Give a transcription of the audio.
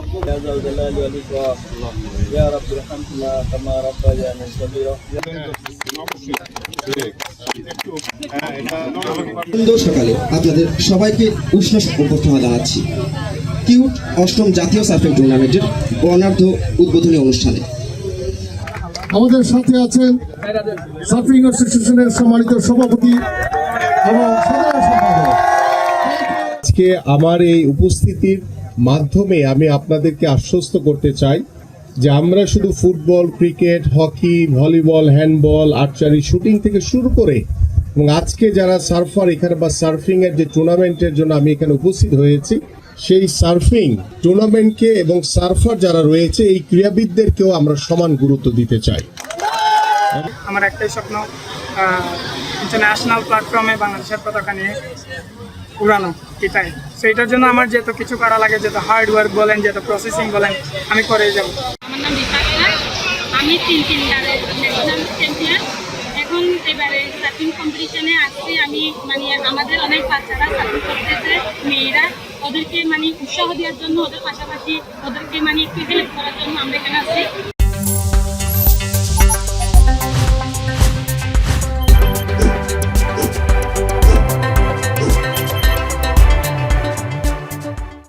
يا ذا الجلال والإكرام يا رب ارحمنا كما ربيانا صغيرا। সুন্দর সকালে আপনাদের সবাইকে উষ্ণ অভ্যর্থনা জানাচ্ছি কিউট অষ্টম জাতীয় সার্ফিং টুর্নামেন্টের বর্ণাঢ্য উদ্বোধনী অনুষ্ঠানে। আমাদের সাথে আছেন সার্ফিং অ্যাসোসিয়েশনের সম্মানিত সভাপতি এবং সাধারণ সম্পাদক। আজকে আমার এই উপস্থিতির মাধ্যমে আমি আপনাদেরকে আশ্বস্ত করতে চাই যে আমরা শুধু football, cricket, hockey, volleyball, handball, archery, shooting থেকে শুরু করে এবং আজকে যারা সার্ফার এখানে বা সার্ফিং এর যে টুর্নামেন্টের জন্য আমি এখানে উপস্থিত হয়েছি, সেই সার্ফিং টুর্নামেন্টকে এবং সার্ফার যারা রয়েছে এই ক্রীড়াবিদদেরকেও আমরা সমান গুরুত্ব দিতে চাই। আমার একটাই স্বপ্ন, ইন্টারন্যাশনাল প্ল্যাটফর্মে বাংলাদেশের পতাকা নিয়ে উড়ানো, এটাই। সেইটার জন্য আমার যত কিছু করা লাগে, যত হার্ড ওয়ার্ক বলেন, যত প্রসেসিং বলেন, আমি করে যাব। আমার নাম বিপাশা, আমি তিনবারের ন্যাশনাল চ্যাম্পিয়ন। এখন এবারে সার্ফিং কম্পিটিশনে আসছি আমি, আমাদের অনেক বাচ্চারা সার্ফিং করতেছে, মেয়েরা, ওদেরকে উৎসাহ দেওয়ার জন্য, ওদের পাশাপাশি ওদেরকে একটু হেল্প করার জন্য আমরা এখানে আসছি।